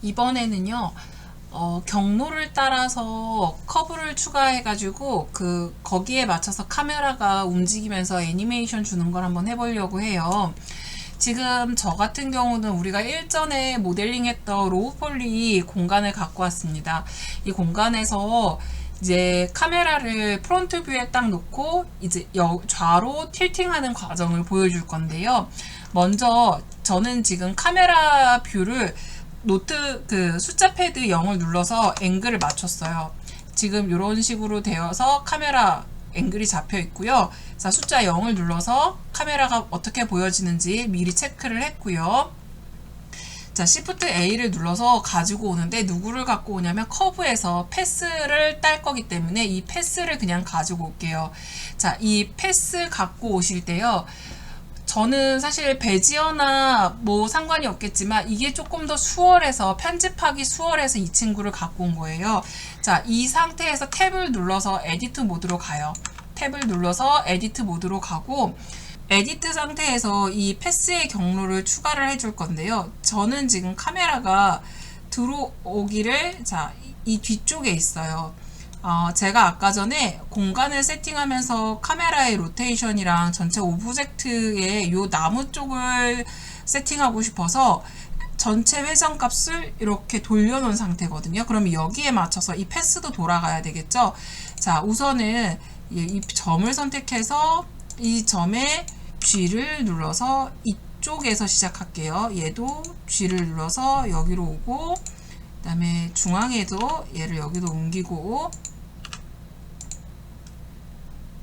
이번에는요, 경로를 따라서 커브를 추가해가지고 거기에 맞춰서 카메라가 움직이면서 애니메이션 주는 걸 한번 해보려고 해요. 지금 저 같은 경우는 우리가 일전에 모델링했던 로우폴리 공간을 갖고 왔습니다. 이 공간에서 이제 카메라를 프론트 뷰에 딱 놓고 이제 좌로 틸팅하는 과정을 보여줄 건데요. 먼저 저는 지금 카메라 뷰를 숫자 패드 0을 눌러서 앵글을 맞췄어요. 지금 이런 식으로 되어서 카메라 앵글이 잡혀 있고요. 자, 숫자 0을 눌러서 카메라가 어떻게 보여지는지 미리 체크를 했고요. 자, Shift A를 눌러서 가지고 오는데 누구를 갖고 오냐면 커브에서 패스를 딸 거기 때문에 이 패스를 그냥 가지고 올게요. 자, 이 패스 갖고 오실 때요. 저는 사실 베지어나 뭐 상관이 없겠지만 이게 조금 더 수월해서 편집하기 수월해서 이 친구를 갖고 온 거예요. 자, 이 상태에서 탭을 눌러서 에디트 모드로 가요. 탭을 눌러서 에디트 모드로 가고 에디트 상태에서 이 패스의 경로를 추가를 해줄 건데요. 저는 지금 카메라가 들어오기를 이 뒤쪽에 있어요. 제가 아까 전에 공간을 세팅하면서 카메라의 로테이션이랑 전체 오브젝트의 요 나무 쪽을 세팅하고 싶어서 전체 회전값을 이렇게 돌려놓은 상태거든요. 그럼 여기에 맞춰서 이 패스도 돌아가야 되겠죠. 자, 우선은 이 점을 선택해서 이 점에 G를 눌러서 이쪽에서 시작할게요. 얘도 G를 눌러서 여기로 오고, 그 다음에 중앙에도 얘를 여기로 옮기고,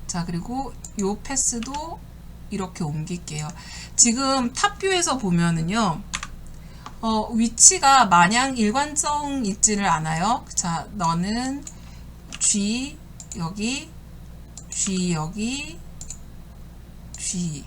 자, 그리고 요 패스도 이렇게 옮길게요. 지금 탑뷰에서 보면은요, 위치가 마냥 일관성 있지를 않아요. 자, 너는 G 여기, G 여기, G.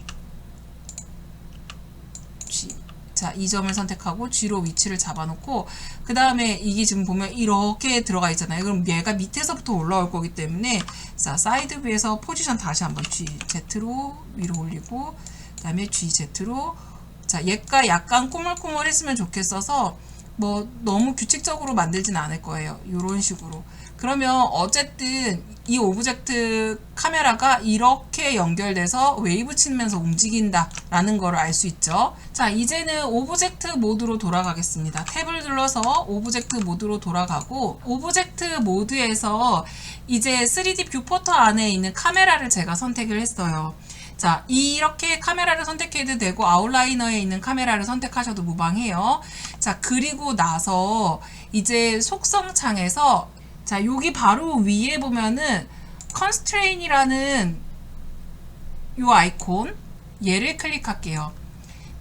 자, 이 점을 선택하고 G로 위치를 잡아놓고, 그 다음에 이게 지금 보면 이렇게 들어가 있잖아요. 그럼 얘가 밑에서부터 올라올 거기 때문에, 자, 사이드 뷰에서 포지션 다시 한번 GZ로 위로 올리고, 그 다음에 GZ로, 자, 얘가 약간 꾸물꾸물 했으면 좋겠어서, 뭐, 너무 규칙적으로 만들진 않을 거예요. 이런 식으로. 그러면 어쨌든 이 오브젝트 카메라가 이렇게 연결돼서 웨이브 치면서 움직인다 라는 걸 알 수 있죠. 자, 이제는 오브젝트 모드로 돌아가겠습니다. 탭을 눌러서 오브젝트 모드로 돌아가고, 오브젝트 모드에서 이제 3D 뷰포터 안에 있는 카메라를 제가 선택을 했어요. 자, 이렇게 카메라를 선택해도 되고 아웃라이너에 있는 카메라를 선택하셔도 무방해요. 자, 그리고 나서 이제 속성 창에서, 자, 여기 바로 위에 보면은 constraint이라는 요 아이콘, 얘를 클릭할게요.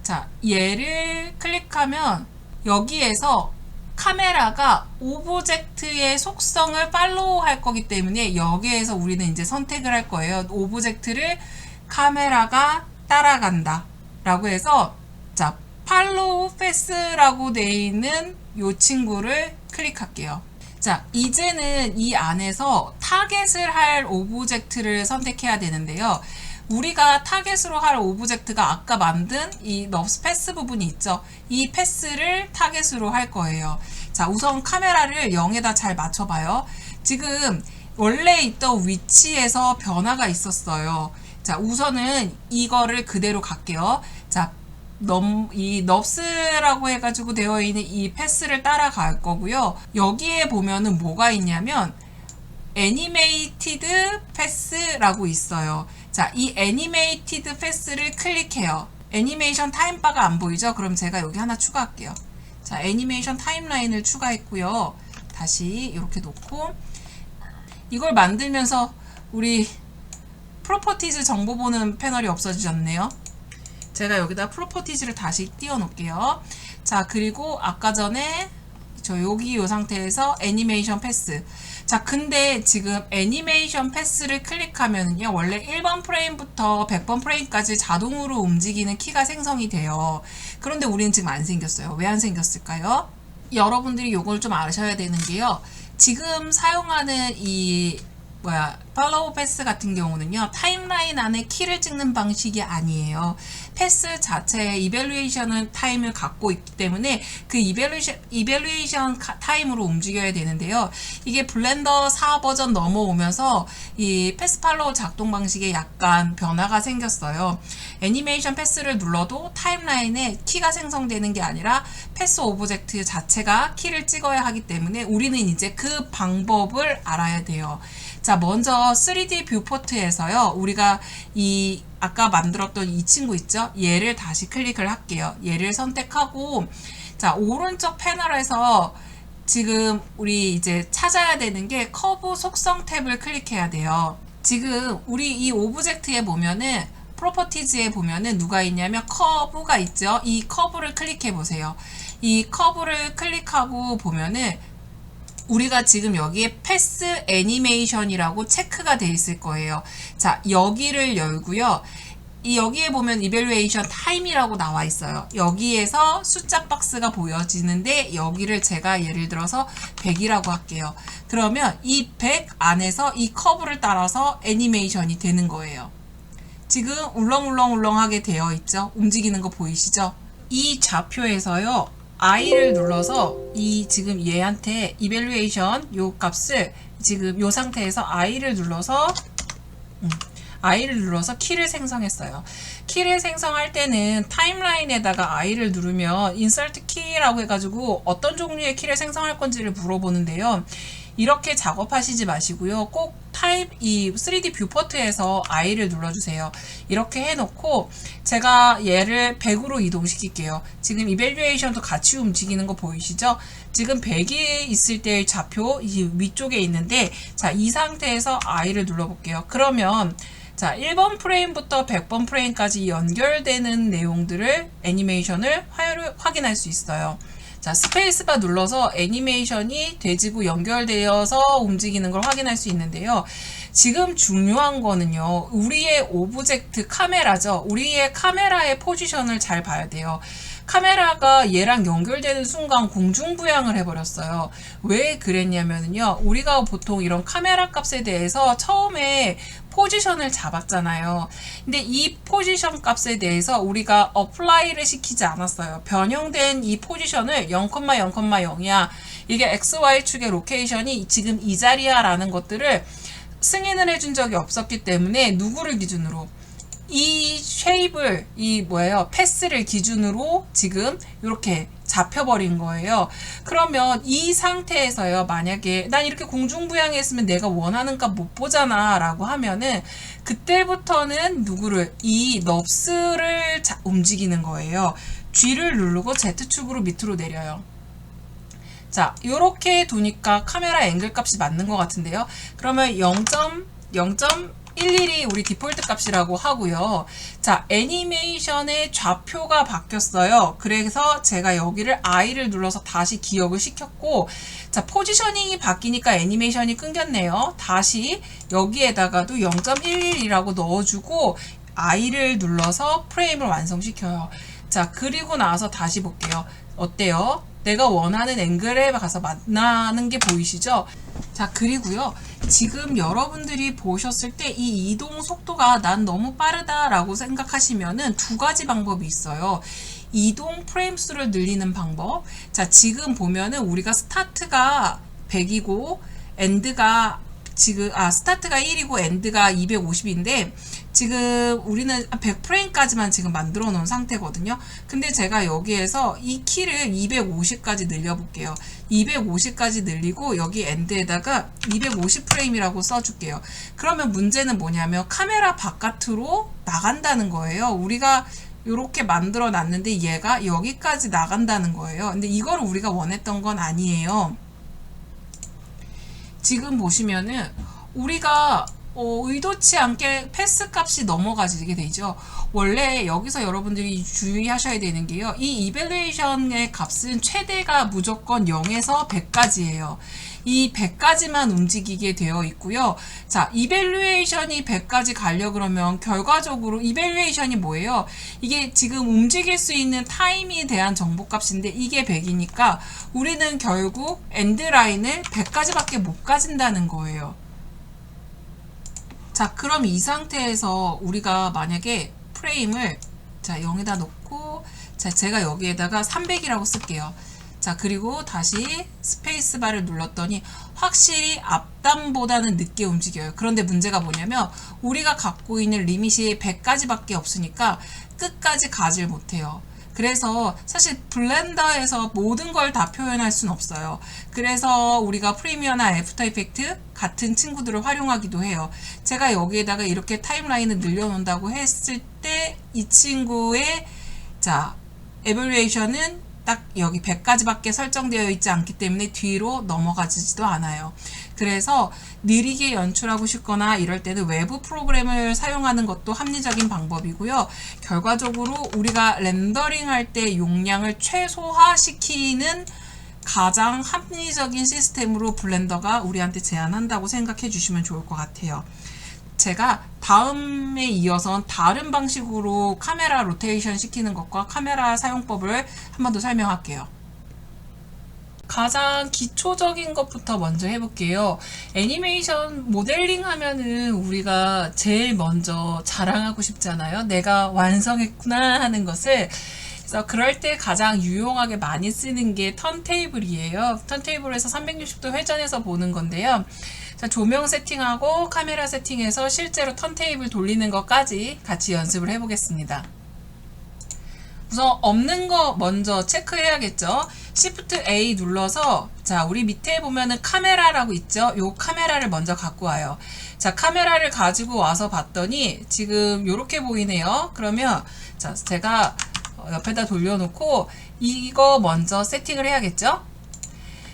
자, 얘를 클릭하면 여기에서 카메라가 오브젝트의 속성을 팔로우 할 거기 때문에 여기에서 우리는 이제 선택을 할 거예요. 오브젝트를 카메라가 따라간다 라고 해서, 자, 팔로우 패스라고 되어 있는 요 친구를 클릭할게요. 자, 이제는 이 안에서 타겟을 할 오브젝트를 선택해야 되는데요. 우리가 타겟으로 할 오브젝트가 아까 만든 이 넙스 패스 부분이 있죠. 이 패스를 타겟으로 할 거예요. 자, 우선 카메라를 0에다 잘 맞춰봐요. 지금 원래 있던 위치에서 변화가 있었어요. 자, 우선은 이거를 그대로 갈게요. 자, 이 넙스라고 해가지고 되어 있는 이 패스를 따라갈 거고요. 여기에 보면은 뭐가 있냐면 애니메이티드 패스라고 있어요. 자, 이 애니메이티드 패스를 클릭해요. 애니메이션 타임바가 안 보이죠? 그럼 제가 여기 하나 추가할게요. 자, 애니메이션 타임라인을 추가했고요. 다시 이렇게 놓고, 이걸 만들면서 우리 프로퍼티즈 정보 보는 패널이 없어지셨네요. 제가 여기다 프로퍼티즈를 다시 띄워 놓을게요. 자, 그리고 아까 전에 저 여기 이 상태에서 애니메이션 패스. 자, 근데 지금 애니메이션 패스를 클릭하면요, 원래 1번 프레임부터 100번 프레임까지 자동으로 움직이는 키가 생성이 돼요. 그런데 우리는 지금 안 생겼어요. 왜 안 생겼을까요? 여러분들이 이걸 좀 아셔야 되는 게요. 지금 사용하는 이 팔로우 패스 같은 경우는요, 타임라인 안에 키를 찍는 방식이 아니에요. 패스 자체의 이밸류에이션은 타임을 갖고 있기 때문에 그 이밸류에이션 타임으로 움직여야 되는데요. 이게 블렌더 4 버전 넘어오면서 이 패스 팔로우 작동 방식에 약간 변화가 생겼어요. 애니메이션 패스를 눌러도 타임라인에 키가 생성되는 게 아니라 패스 오브젝트 자체가 키를 찍어야 하기 때문에 우리는 이제 그 방법을 알아야 돼요. 자, 먼저 3D 뷰포트에서요, 우리가 이 아까 만들었던 이 친구 있죠? 얘를 다시 클릭을 할게요. 얘를 선택하고, 자, 오른쪽 패널에서 지금 우리 이제 찾아야 되는 게 커브 속성 탭을 클릭해야 돼요. 지금 우리 이 오브젝트에 보면은 프로퍼티즈에 보면은 누가 있냐면 커브가 있죠? 이 커브를 클릭해 보세요. 이 커브를 클릭하고 보면은 우리가 지금 여기에 패스 애니메이션이라고 체크가 돼 있을 거예요. 자, 여기를 열고요. 여기에 보면 이밸류에이션 타임이라고 나와 있어요. 여기에서 숫자 박스가 보여지는데 여기를 제가 예를 들어서 100이라고 할게요. 그러면 이 100 안에서 이 커브를 따라서 애니메이션이 되는 거예요. 지금 울렁울렁울렁하게 되어 있죠? 움직이는 거 보이시죠? 이 좌표에서요, I를 눌러서 이 지금 얘한테 이밸류에이션 요 값을 지금 요 상태에서 I를 눌러서 키를 생성했어요. 키를 생성할 때는 타임라인에다가 I를 누르면 인서트 키라고 해가지고 어떤 종류의 키를 생성할 건지를 물어보는데요. 이렇게 작업하시지 마시고요. 꼭 이 3D 뷰포트에서 I를 눌러주세요. 이렇게 해놓고 제가 얘를 100으로 이동시킬게요. 지금 이밸류에이션도 같이 움직이는 거 보이시죠? 지금 100이 있을 때의 좌표 이 위쪽에 있는데, 자, 이 상태에서 I를 눌러볼게요. 그러면 자, 1번 프레임부터 100번 프레임까지 연결되는 내용들을 애니메이션을 확인할 수 있어요. 자, 스페이스바 눌러서 애니메이션이 되지고 연결되어서 움직이는 걸 확인할 수 있는데요. 지금 중요한 거는요, 우리의 오브젝트 카메라죠. 우리의 카메라의 포지션을 잘 봐야 돼요. 카메라가 얘랑 연결되는 순간 공중부양을 해버렸어요. 왜 그랬냐면요, 우리가 보통 이런 카메라 값에 대해서 처음에 포지션을 잡았잖아요. 근데 이 포지션 값에 대해서 우리가 어플라이를 시키지 않았어요. 변형된 이 포지션을 0,0,0이야. 이게 XY축의 로케이션이 지금 이 자리야 라는 것들을 승인을 해준 적이 없었기 때문에 누구를 기준으로? 이 쉐입을, 패스를 기준으로 지금 이렇게 잡혀버린 거예요. 그러면 이 상태에서요, 만약에 난 이렇게 공중부양했으면 내가 원하는 값 못 보잖아 라고 하면은 그때부터는 이 넙스를 움직이는 거예요. G를 누르고 Z축으로 밑으로 내려요. 자, 요렇게 두니까 카메라 앵글 값이 맞는 것 같은데요. 그러면 0.11이 우리 디폴트 값이라고 하고요. 자, 애니메이션의 좌표가 바뀌었어요. 그래서 제가 여기를 I를 눌러서 다시 기억을 시켰고, 자, 포지셔닝이 바뀌니까 애니메이션이 끊겼네요. 다시 여기에다가도 0.11이라고 넣어주고 I를 눌러서 프레임을 완성시켜요. 자, 그리고 나서 다시 볼게요. 어때요? 내가 원하는 앵글에 가서 만나는 게 보이시죠? 자, 그리고요, 지금 여러분들이 보셨을 때 이 이동 속도가 난 너무 빠르다 라고 생각하시면은 두 가지 방법이 있어요. 이동 프레임 수를 늘리는 방법. 자, 지금 보면은 우리가 스타트가 100이고 엔드가 스타트가 1이고 엔드가 250인데 지금 우리는 100프레임까지만 지금 만들어 놓은 상태거든요. 근데 제가 여기에서 이 키를 250까지 늘려볼게요. 250까지 늘리고 여기 엔드에다가 250프레임이라고 써줄게요. 그러면 문제는 뭐냐면 카메라 바깥으로 나간다는 거예요. 우리가 이렇게 만들어 놨는데 얘가 여기까지 나간다는 거예요. 근데 이걸 우리가 원했던 건 아니에요. 지금 보시면은 우리가 의도치 않게 패스 값이 넘어가지게 되죠. 원래 여기서 여러분들이 주의하셔야 되는 게요, 이 이밸류에이션의 값은 최대가 무조건 0에서 100까지예요. 이 100까지만 움직이게 되어 있고요. 자, 이밸류에이션이 100까지 가려 그러면 결과적으로 이밸류에이션이 뭐예요? 이게 지금 움직일 수 있는 타임에 대한 정보값인데 이게 100이니까 우리는 결국 엔드라인을 100까지밖에 못 가진다는 거예요. 자, 그럼 이 상태에서 우리가 만약에 프레임을 자 0에다 놓고 자 제가 여기에다가 300이라고 쓸게요. 자, 그리고 다시 스페이스바를 눌렀더니 확실히 앞단보다는 늦게 움직여요. 그런데 문제가 뭐냐면 우리가 갖고 있는 리밋이 100까지밖에 없으니까 끝까지 가질 못해요. 그래서 사실 블렌더에서 모든 걸 다 표현할 수는 없어요. 그래서 우리가 프리미어나 애프터 이펙트 같은 친구들을 활용하기도 해요. 제가 여기에다가 이렇게 타임라인을 늘려놓는다고 했을 때 이 친구의 자 에벌루에이션은 딱 여기 100까지밖에 설정되어 있지 않기 때문에 뒤로 넘어가지도 않아요. 그래서 느리게 연출하고 싶거나 이럴 때는 외부 프로그램을 사용하는 것도 합리적인 방법이고요. 결과적으로 우리가 렌더링 할 때 용량을 최소화시키는 가장 합리적인 시스템으로 블렌더가 우리한테 제안한다고 생각해 주시면 좋을 것 같아요. 제가 다음에 이어서 다른 방식으로 카메라 로테이션 시키는 것과 카메라 사용법을 한 번 더 설명할게요. 가장 기초적인 것부터 먼저 해볼게요. 애니메이션 모델링 하면은 우리가 제일 먼저 자랑하고 싶잖아요. 내가 완성했구나 하는 것을. 그래서 그럴 때 가장 유용하게 많이 쓰는 게 턴테이블이에요. 턴테이블에서 360도 회전해서 보는 건데요. 자, 조명 세팅하고 카메라 세팅해서 실제로 턴테이블 돌리는 것까지 같이 연습을 해보겠습니다. 우선 없는 거 먼저 체크해야겠죠. Shift A 눌러서 자 우리 밑에 보면은 카메라라고 있죠. 요 카메라를 먼저 갖고 와요. 자, 카메라를 가지고 와서 봤더니 지금 요렇게 보이네요. 그러면 자 제가 옆에다 돌려놓고 이거 먼저 세팅을 해야겠죠.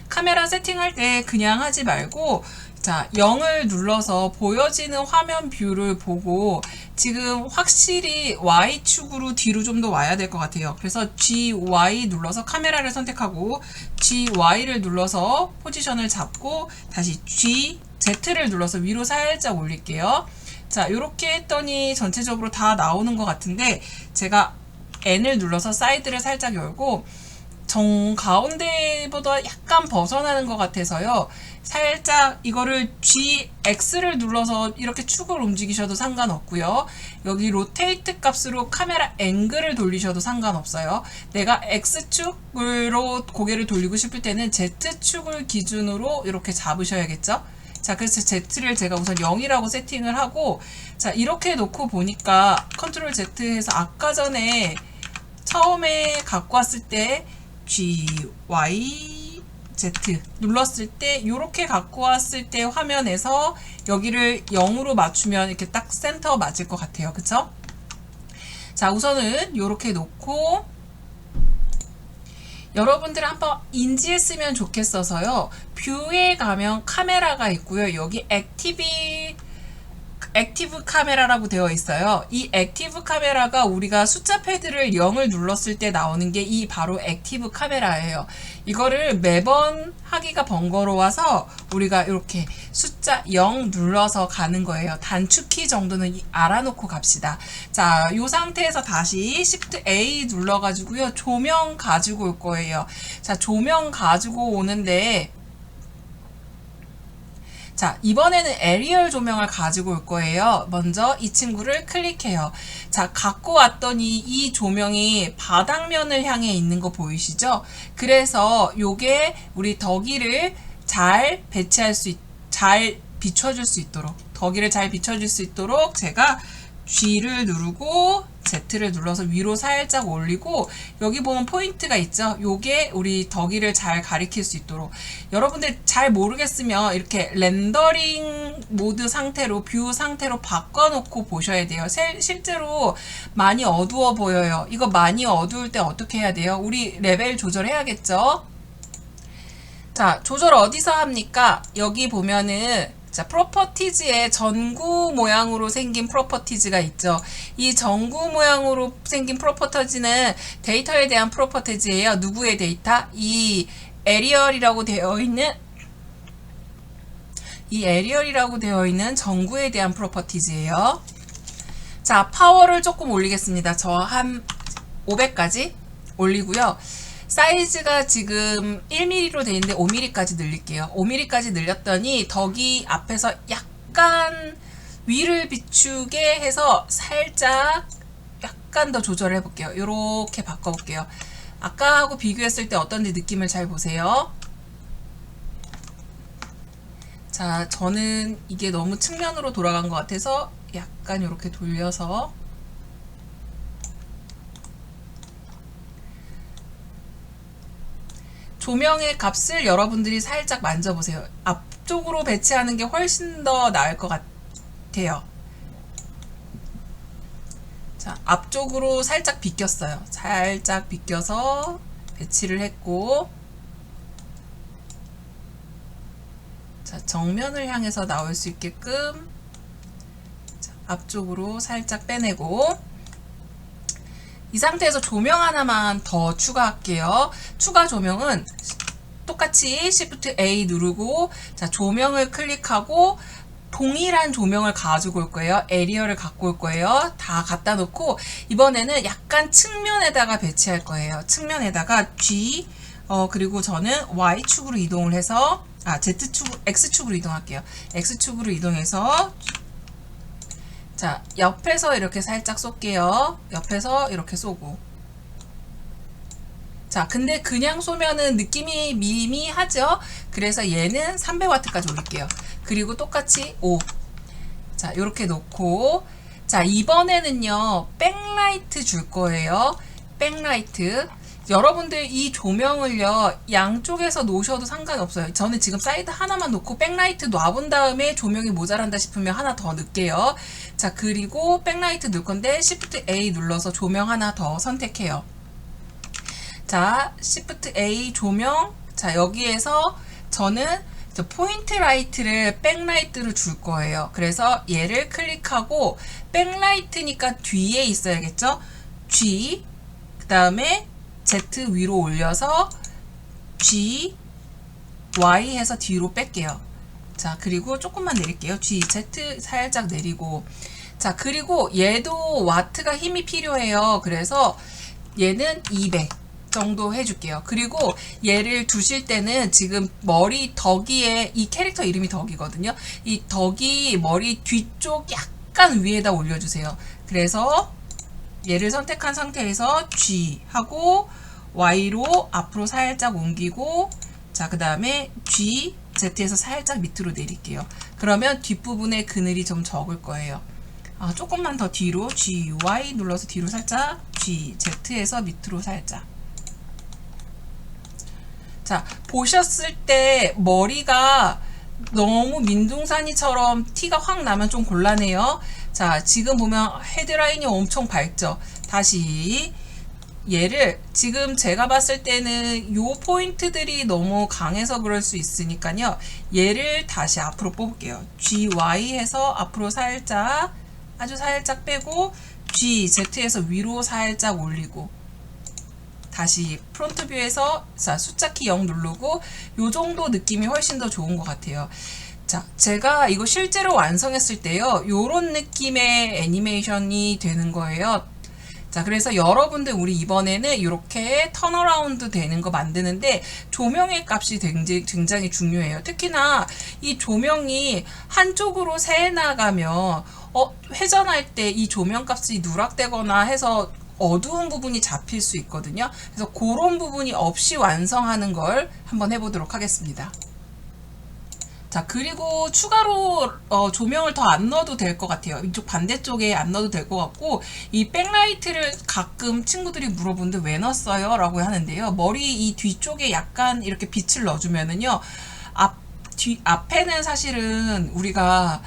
카메라 세팅할 때 그냥 하지 말고 자 0을 눌러서 보여지는 화면 뷰를 보고 지금 확실히 Y축으로 뒤로 좀 더 와야 될 것 같아요. 그래서 GY 눌러서 카메라를 선택하고 GY를 눌러서 포지션을 잡고 다시 Z를 눌러서 위로 살짝 올릴게요. 자, 이렇게 했더니 전체적으로 다 나오는 것 같은데 제가 N을 눌러서 사이드를 살짝 열고 정 가운데보다 약간 벗어나는 것 같아서요. 살짝 이거를 GX를 눌러서 이렇게 축을 움직이셔도 상관없고요. 여기 로테이트 값으로 카메라 앵글을 돌리셔도 상관없어요. 내가 X축으로 고개를 돌리고 싶을 때는 Z축을 기준으로 이렇게 잡으셔야겠죠. 자, 그래서 Z를 제가 우선 0이라고 세팅을 하고 자 이렇게 놓고 보니까 컨트롤 Z 해서 아까 전에 처음에 갖고 왔을 때 G, Y, Z 눌렀을 때 이렇게 갖고 왔을 때 화면에서 여기를 0으로 맞추면 이렇게 딱 센터 맞을 것 같아요. 그쵸? 자, 우선은 이렇게 놓고 여러분들 한번 인지했으면 좋겠어서요. 뷰에 가면 카메라가 있고요. 여기 액티브 카메라라고 되어 있어요. 이 액티브 카메라가 우리가 숫자 패드를 0을 눌렀을 때 나오는 게 이 바로 액티브 카메라예요. 이거를 매번 하기가 번거로워서 우리가 이렇게 숫자 0 눌러서 가는 거예요. 단축키 정도는 알아놓고 갑시다. 자, 이 상태에서 다시 Shift A 눌러가지고요. 조명 가지고 올 거예요. 자, 조명 가지고 오는데 자, 이번에는 에리얼 조명을 가지고 올 거예요. 먼저 이 친구를 클릭해요. 자, 갖고 왔더니 이 조명이 바닥면을 향해 있는 거 보이시죠? 그래서 요게 우리 덕이를 잘 잘 비춰줄 수 있도록 덕이를 잘 비춰줄 수 있도록 제가 G를 누르고 Z를 눌러서 위로 살짝 올리고 여기 보면 포인트가 있죠. 요게 우리 덕이를 잘 가리킬 수 있도록 여러분들 잘 모르겠으면 이렇게 렌더링 모드 상태로 뷰 상태로 바꿔놓고 보셔야 돼요. 실제로 많이 어두워 보여요. 이거 많이 어두울 때 어떻게 해야 돼요? 우리 레벨 조절해야겠죠. 자, 조절 어디서 합니까? 여기 보면은 자, 프로퍼티즈에 전구 모양으로 생긴 프로퍼티즈가 있죠. 이 전구 모양으로 생긴 프로퍼티즈는 데이터에 대한 프로퍼티즈예요. 누구의 데이터? 이 에리얼이라고 되어 있는 전구에 대한 프로퍼티즈예요. 자, 파워를 조금 올리겠습니다. 저 한 500까지 올리고요. 사이즈가 지금 1mm로 되어 있는데 5mm까지 늘릴게요. 5mm까지 늘렸더니 덕이 앞에서 약간 위를 비추게 해서 살짝 약간 더 조절해 볼게요. 이렇게 바꿔 볼게요. 아까하고 비교했을 때 어떤지 느낌을 잘 보세요. 자, 저는 이게 너무 측면으로 돌아간 것 같아서 약간 이렇게 돌려서 조명의 값을 여러분들이 살짝 만져보세요. 앞쪽으로 배치하는 게 훨씬 더 나을 것 같아요. 자, 앞쪽으로 살짝 비꼈어요. 살짝 비껴서 배치를 했고, 자, 정면을 향해서 나올 수 있게끔 자, 앞쪽으로 살짝 빼내고, 이 상태에서 조명 하나만 더 추가할게요. 추가 조명은 똑같이 Shift A 누르고, 자, 조명을 클릭하고, 동일한 조명을 가지고 올 거예요. 에리어를 갖고 올 거예요. 다 갖다 놓고, 이번에는 약간 측면에다가 배치할 거예요. 측면에다가 G, 그리고 저는 Y축으로 이동을 해서, Z축, X축으로 이동할게요. X축으로 이동해서, 자, 옆에서 이렇게 살짝 쏠게요. 옆에서 이렇게 쏘고. 자, 근데 그냥 쏘면은 느낌이 미미하죠? 그래서 얘는 300W까지 올릴게요. 그리고 똑같이 5. 자, 이렇게 놓고. 자, 이번에는요, 백라이트 줄 거예요. 백라이트. 여러분들 이 조명을요, 양쪽에서 놓으셔도 상관없어요. 저는 지금 사이드 하나만 놓고 백라이트 놔본 다음에 조명이 모자란다 싶으면 하나 더 넣을게요. 자, 그리고 백라이트 넣을 건데 Shift A 눌러서 조명 하나 더 선택해요. 자, Shift A 조명. 자, 여기에서 저는 포인트 라이트를 백라이트로 줄 거예요. 그래서 얘를 클릭하고 백라이트니까 뒤에 있어야겠죠? G, 그 다음에 Z 위로 올려서 G, Y 해서 뒤로 뺄게요. 자, 그리고 조금만 내릴게요. G, Z 살짝 내리고. 자, 그리고 얘도 와트가 힘이 필요해요. 그래서 얘는 200 정도 해줄게요. 그리고 얘를 두실 때는 지금 머리 덕이에, 이 캐릭터 이름이 덕이거든요. 이 덕이 머리 뒤쪽 약간 위에다 올려주세요. 그래서 얘를 선택한 상태에서 G 하고 Y로 앞으로 살짝 옮기고, 자, 그 다음에 G, Z에서 살짝 밑으로 내릴게요. 그러면 뒷부분에 그늘이 좀 적을 거예요. 조금만 더 뒤로 G, Y 눌러서 뒤로 살짝, G, Z에서 밑으로 살짝. 자, 보셨을 때 머리가 너무 민둥산이처럼 티가 확 나면 좀 곤란해요. 자, 지금 보면 헤드라인이 엄청 밝죠. 다시 얘를, 지금 제가 봤을 때는 요 포인트들이 너무 강해서 그럴 수 있으니까요. 얘를 다시 앞으로 뽑을게요. G, Y 해서 앞으로 살짝, 아주 살짝 빼고, G, Z에서 위로 살짝 올리고, 다시 프론트 뷰에서 자, 숫자키 0 누르고, 요 정도 느낌이 훨씬 더 좋은 것 같아요. 자, 제가 이거 실제로 완성했을 때요, 요런 느낌의 애니메이션이 되는 거예요. 자, 그래서 여러분들 우리 이번에는 이렇게 턴어라운드 되는 거 만드는데 조명의 값이 굉장히 중요해요. 특히나 이 조명이 한쪽으로 새 나가면 회전할 때 이 조명 값이 누락되거나 해서 어두운 부분이 잡힐 수 있거든요. 그래서 그런 부분이 없이 완성하는 걸 한번 해보도록 하겠습니다. 자, 그리고 추가로 조명을 더 안 넣어도 될 것 같아요. 이쪽 반대쪽에 안 넣어도 될 것 같고, 이 백라이트를 가끔 친구들이 물어보는데 왜 넣었어요? 라고 하는데요. 머리 이 뒤쪽에 약간 이렇게 빛을 넣어주면은요, 앞에는 사실은 우리가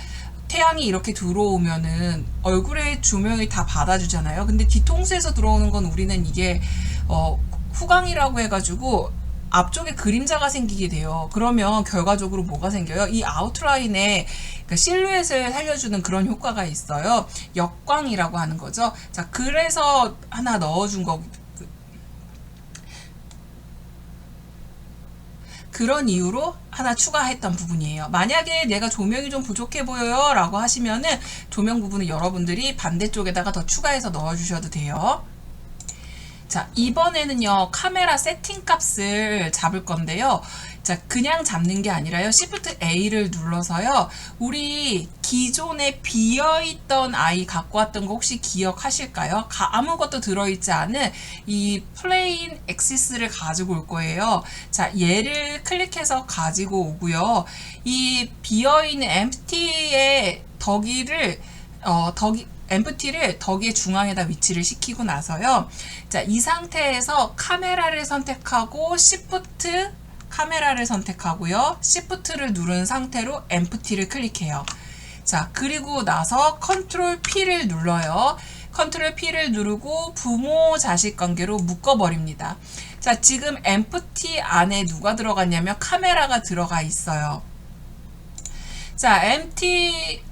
태양이 이렇게 들어오면은 얼굴에 조명이 다 받아주잖아요. 근데 뒤통수에서 들어오는 건 우리는 이게 후광이라고 해가지고 앞쪽에 그림자가 생기게 돼요. 그러면 결과적으로 뭐가 생겨요? 이 아웃라인에 그 실루엣을 살려주는 그런 효과가 있어요. 역광이라고 하는 거죠. 자, 그래서 하나 넣어준 거, 그런 이유로 하나 추가했던 부분이에요. 만약에 내가 조명이 좀 부족해 보여요 라고 하시면은 조명 부분을 여러분들이 반대쪽에다가 더 추가해서 넣어주셔도 돼요. 자, 이번에는요, 카메라 세팅 값을 잡을 건데요. 자, 그냥 잡는 게 아니라요, Shift A를 눌러서요, 우리 기존에 비어있던 아이 갖고 왔던 거 혹시 기억하실까요? 아무것도 들어있지 않은 이 플레인 엑시스를 가지고 올 거예요. 자, 얘를 클릭해서 가지고 오고요. 이 비어있는 empty의 empty를 덕의 중앙에다 위치를 시키고 나서요. 자, 이 상태에서 카메라를 선택하고 Shift 카메라를 선택하고요. Shift를 누른 상태로 empty를 클릭해요. 자, 그리고 나서 Ctrl P를 눌러요. Ctrl P를 누르고 부모 자식 관계로 묶어버립니다. 자, 지금 empty 안에 누가 들어갔냐면 카메라가 들어가 있어요. 자, empty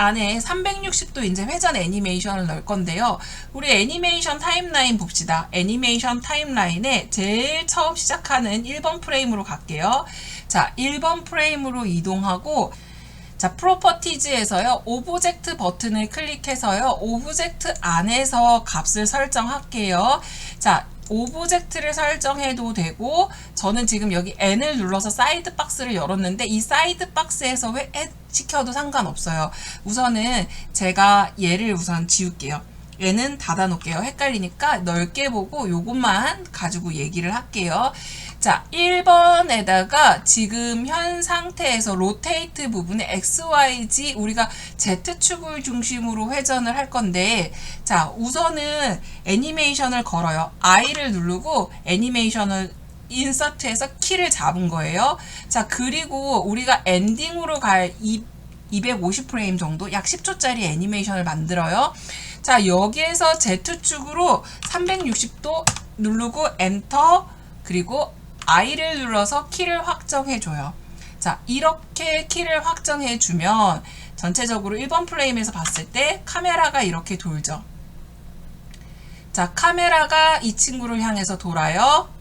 안에 360도 이제 회전 애니메이션을 넣을 건데요. 우리 애니메이션 타임라인 봅시다. 애니메이션 타임라인에 제일 처음 시작하는 1번 프레임으로 갈게요. 자, 1번 프레임으로 이동하고, 자, 프로퍼티즈에서요, 오브젝트 버튼을 클릭해서요, 오브젝트 안에서 값을 설정할게요. 자, 오브젝트를 설정해도 되고, 저는 지금 여기 N을 눌러서 사이드 박스를 열었는데 이 사이드 박스에서 왜 시켜도 상관없어요. 우선은 제가 얘를 우선 지울게요. 얘는 닫아놓을게요. 헷갈리니까 넓게 보고 요것만 가지고 얘기를 할게요. 자, 1번에다가 지금 현 상태에서 로테이트 부분에 XYZ 우리가 Z축을 중심으로 회전을 할 건데, 자, 우선은 애니메이션을 걸어요. I를 누르고 애니메이션을 인서트해서 키를 잡은 거예요. 자, 그리고 우리가 엔딩으로 갈 250프레임 정도, 약 10초짜리 애니메이션을 만들어요. 자, 여기에서 Z축으로 360도 누르고 엔터, 그리고 I를 눌러서 키를 확정해줘요. 자, 이렇게 키를 확정해주면 전체적으로 1번 프레임에서 봤을 때 카메라가 이렇게 돌죠. 자, 카메라가 이 친구를 향해서 돌아요.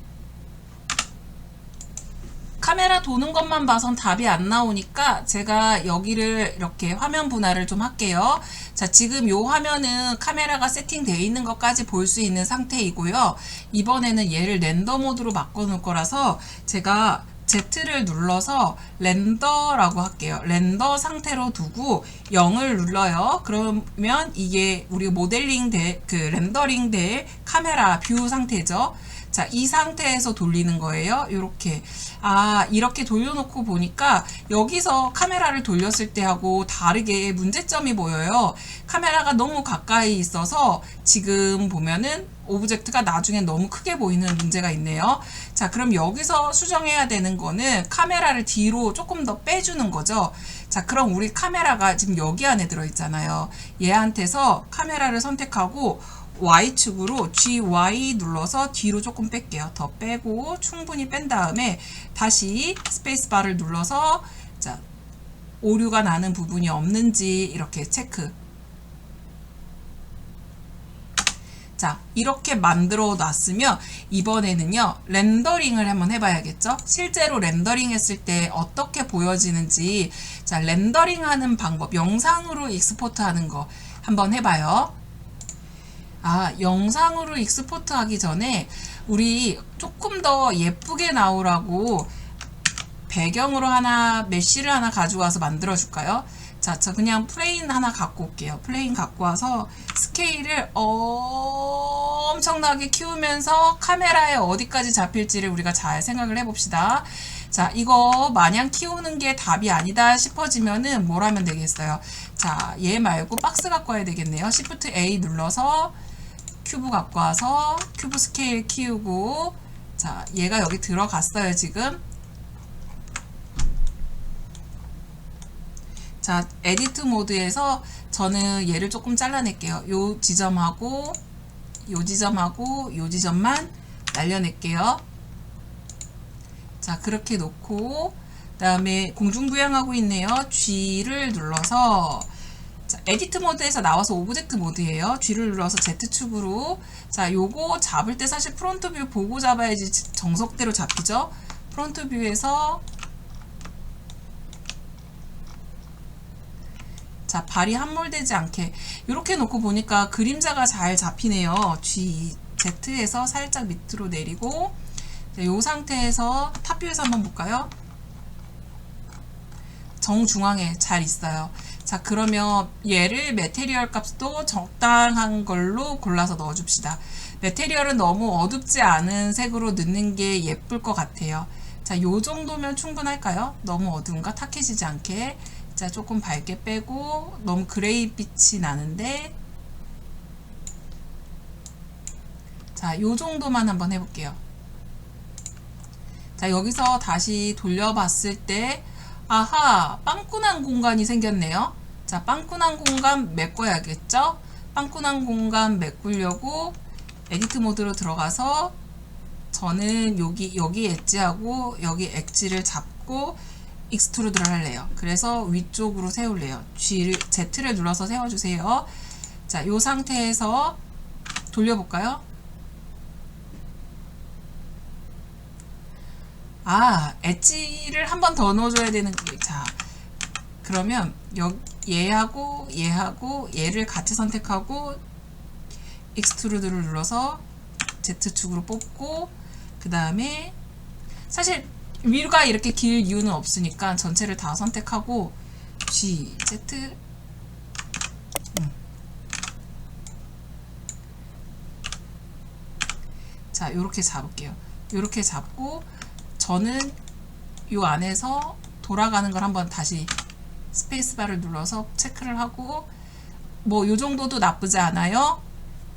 카메라 도는 것만 봐선 답이 안 나오니까 제가 여기를 이렇게 화면 분할을 좀 할게요. 자, 지금 요 화면은 카메라가 세팅되어 있는 것까지 볼 수 있는 상태이고요. 이번에는 얘를 렌더 모드로 바꿔놓을 거라서 제가 Z를 눌러서 렌더라고 할게요. 렌더 상태로 두고 0을 눌러요. 그러면 이게 우리 모델링 렌더링 될 카메라 뷰 상태죠. 자, 이 상태에서 돌리는 거예요. 요렇게. 이렇게 돌려놓고 보니까 여기서 카메라를 돌렸을 때하고 다르게 문제점이 보여요. 카메라가 너무 가까이 있어서 지금 보면은 오브젝트가 나중에 너무 크게 보이는 문제가 있네요. 자, 그럼 여기서 수정해야 되는 거는 카메라를 뒤로 조금 더 빼주는 거죠. 자, 그럼 우리 카메라가 지금 여기 안에 들어있잖아요. 얘한테서 카메라를 선택하고 Y축으로 GY 눌러서 뒤로 조금 뺄게요. 더 빼고 충분히 뺀 다음에 다시 스페이스바를 눌러서, 자, 오류가 나는 부분이 없는지 이렇게 체크. 자, 이렇게 만들어 놨으면 이번에는요, 렌더링을 한번 해봐야겠죠? 실제로 렌더링 했을 때 어떻게 보여지는지, 자, 렌더링 하는 방법, 영상으로 익스포트 하는 거 한번 해봐요. 영상으로 익스포트 하기 전에 우리 조금 더 예쁘게 나오라고 배경으로 메쉬를 하나 가져와서 만들어 줄까요? 자, 저 그냥 플레인 하나 갖고 올게요. 플레인 갖고 와서 스케일을 엄청나게 키우면서 카메라에 어디까지 잡힐지를 우리가 잘 생각을 해봅시다. 자, 이거 마냥 키우는 게 답이 아니다 싶어지면은 뭘 하면 되겠어요? 자, 얘 말고 박스 갖고 와야 되겠네요. Shift A 눌러서 큐브 갖고 와서 큐브 스케일 키우고, 자, 얘가 여기 들어갔어요, 지금. 자, 에디트 모드에서 저는 얘를 조금 잘라낼게요. 요 지점하고, 요 지점하고, 요 지점만 날려낼게요. 자, 그렇게 놓고, 그 다음에 공중부양하고 있네요. G를 눌러서, 자, 에디트 모드에서 나와서 오브젝트 모드예요. G를 눌러서 Z축으로. 자, 요거 잡을 때 사실 프론트 뷰 보고 잡아야지 정석대로 잡히죠. 프론트 뷰에서, 자, 발이 함몰되지 않게 이렇게 놓고 보니까 그림자가 잘 잡히네요. G, Z에서 살짝 밑으로 내리고, 이 상태에서 탑뷰에서 한번 볼까요? 정중앙에 잘 있어요. 자, 그러면 얘를 매테리얼 값도 적당한 걸로 골라서 넣어줍시다. 매테리얼은 너무 어둡지 않은 색으로 넣는 게 예쁠 것 같아요. 자, 요 정도면 충분할까요? 너무 어두운가? 탁해지지 않게. 자, 조금 밝게 빼고, 너무 그레이 빛이 나는데, 자, 요 정도만 한번 해볼게요. 자, 여기서 다시 돌려봤을 때, 아하, 빵꾸난 공간이 생겼네요. 자, 빵꾸난 공간 메꿔야겠죠? 빵꾸난 공간 메꾸려고 에디트 모드로 들어가서 저는 여기 엣지하고 여기 엣지를 잡고 익스트루드를 할래요. 그래서 위쪽으로 세울래요. Z를 눌러서 세워주세요. 자, 이 상태에서 돌려볼까요? 아, 엣지를 한 번 더 넣어줘야 되는 게, 자, 그러면 얘하고 얘를 같이 선택하고 익스트루드를 눌러서 Z축으로 뽑고, 그 다음에 사실 위가 이렇게 길 이유는 없으니까 전체를 다 선택하고 G, Z, 자, 요렇게 잡을게요. 요렇게 잡고 저는 요 안에서 돌아가는 걸 한번 다시 스페이스바를 눌러서 체크를 하고, 뭐 요 정도도 나쁘지 않아요.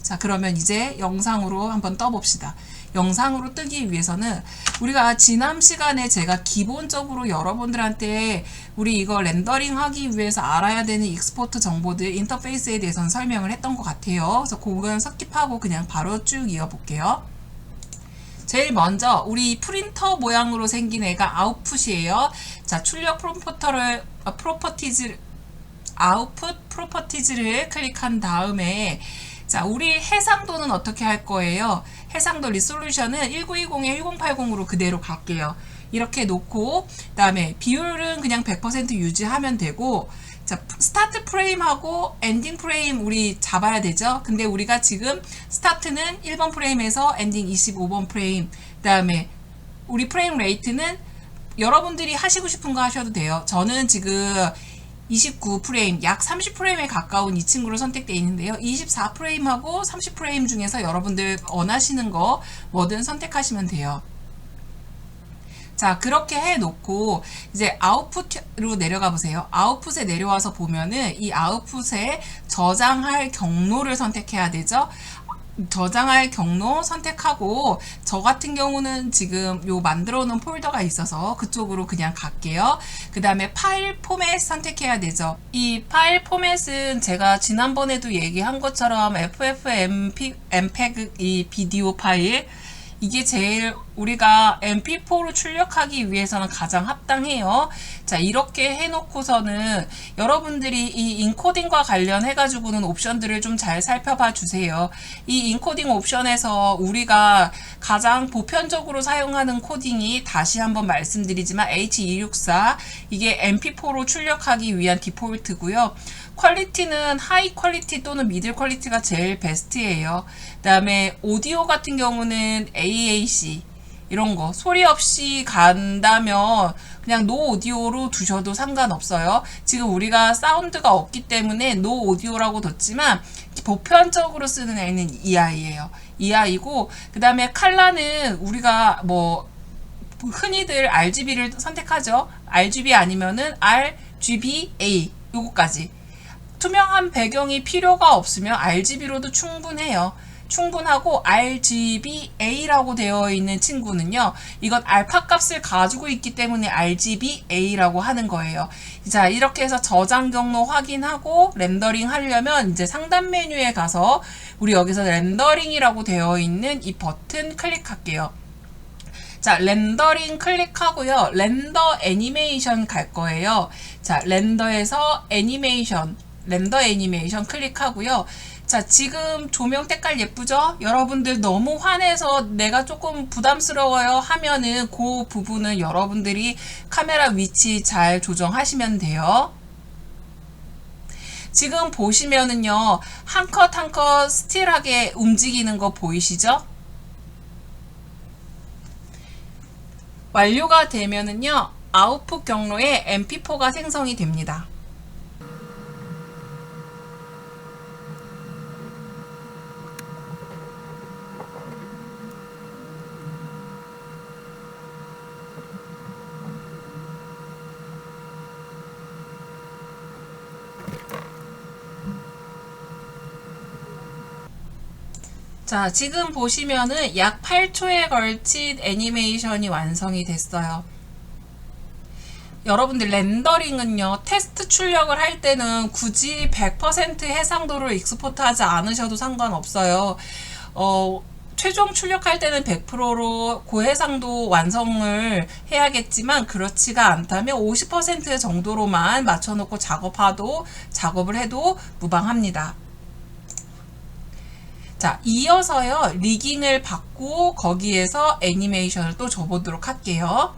자, 그러면 이제 영상으로 한번 떠봅시다. 영상으로 뜨기 위해서는 우리가 지난 시간에 제가 기본적으로 여러분들한테 우리 이거 렌더링 하기 위해서 알아야 되는 익스포트 정보들, 인터페이스에 대해서는 설명을 했던 것 같아요. 그래서 그건 스킵하고 그냥 바로 쭉 이어볼게요. 제일 먼저 우리 프린터 모양으로 생긴 애가 아웃풋이에요. 자, 출력 아웃풋 프로퍼티즈를 클릭한 다음에, 자, 우리 해상도는 어떻게 할 거예요? 해상도 리솔루션은 1920에 1080으로 그대로 갈게요. 이렇게 놓고, 그 다음에 비율은 그냥 100% 유지하면 되고, 자, 스타트 프레임하고 엔딩 프레임 우리 잡아야 되죠. 근데 우리가 지금 스타트는 1번 프레임에서 엔딩 25번 프레임, 그 다음에 우리 프레임 레이트는 여러분들이 하시고 싶은 거 하셔도 돼요. 저는 지금 29프레임, 약 30프레임에 가까운 이 친구로 선택되어 있는데요. 24프레임하고 30프레임 중에서 여러분들 원하시는 거 뭐든 선택하시면 돼요. 자, 그렇게 해놓고 이제 아웃풋으로 내려가 보세요. 아웃풋에 내려와서 보면은 이 아웃풋에 저장할 경로를 선택해야 되죠. 저장할 경로 선택하고, 저 같은 경우는 지금 요 만들어 놓은 폴더가 있어서 그쪽으로 그냥 갈게요. 그 다음에 파일 포맷 선택해야 되죠. 이 파일 포맷은 제가 지난번에도 얘기한 것처럼 FFmpeg 이 비디오 파일, 이게 제일 우리가 mp4로 출력하기 위해서는 가장 합당해요. 자, 이렇게 해놓고서는 여러분들이 이 인코딩과 관련해 가지고는 옵션들을 좀 잘 살펴봐 주세요. 이 인코딩 옵션에서 우리가 가장 보편적으로 사용하는 코딩이, 다시 한번 말씀드리지만 H264, 이게 mp4로 출력하기 위한 디폴트고요. 퀄리티는 하이 퀄리티 또는 미들 퀄리티가 제일 베스트예요. 그 다음에 오디오 같은 경우는 AAC, 이런 거 소리 없이 간다면 그냥 노 오디오로 두셔도 상관없어요. 지금 우리가 사운드가 없기 때문에 노 오디오라고 뒀지만 보편적으로 쓰는 애는 EI예요. EI고, 그 다음에 컬러는 우리가 뭐 흔히들 RGB를 선택하죠. RGB 아니면은 RGBA, 요거까지. 투명한 배경이 필요가 없으면 RGB로도 충분해요. 충분하고, RGBA라고 되어 있는 친구는요, 이건 알파 값을 가지고 있기 때문에 RGBA라고 하는 거예요. 자, 이렇게 해서 저장 경로 확인하고 렌더링 하려면 이제 상단 메뉴에 가서 우리 여기서 렌더링이라고 되어 있는 이 버튼 클릭할게요. 자, 렌더링 클릭하고요. 렌더 애니메이션 갈 거예요. 자, 렌더에서 애니메이션, 렌더 애니메이션 클릭하고요. 자, 지금 조명 색깔 예쁘죠? 여러분들 너무 환해서 내가 조금 부담스러워요 하면은 그 부분은 여러분들이 카메라 위치 잘 조정하시면 돼요. 지금 보시면은요, 한 컷 한 컷 스틸하게 움직이는 거 보이시죠? 완료가 되면은요, 아웃풋 경로에 MP4가 생성이 됩니다. 자, 지금 보시면은 약 8초에 걸친 애니메이션이 완성이 됐어요. 여러분들 렌더링은요, 테스트 출력을 할 때는 굳이 100% 해상도를 익스포트하지 않으셔도 상관없어요. 최종 출력할 때는 100%로 고해상도 완성을 해야겠지만 그렇지가 않다면 50% 정도로만 맞춰놓고 작업을 해도 무방합니다. 자, 이어서요, 리깅을 받고 거기에서 애니메이션을 또 줘보도록 할게요.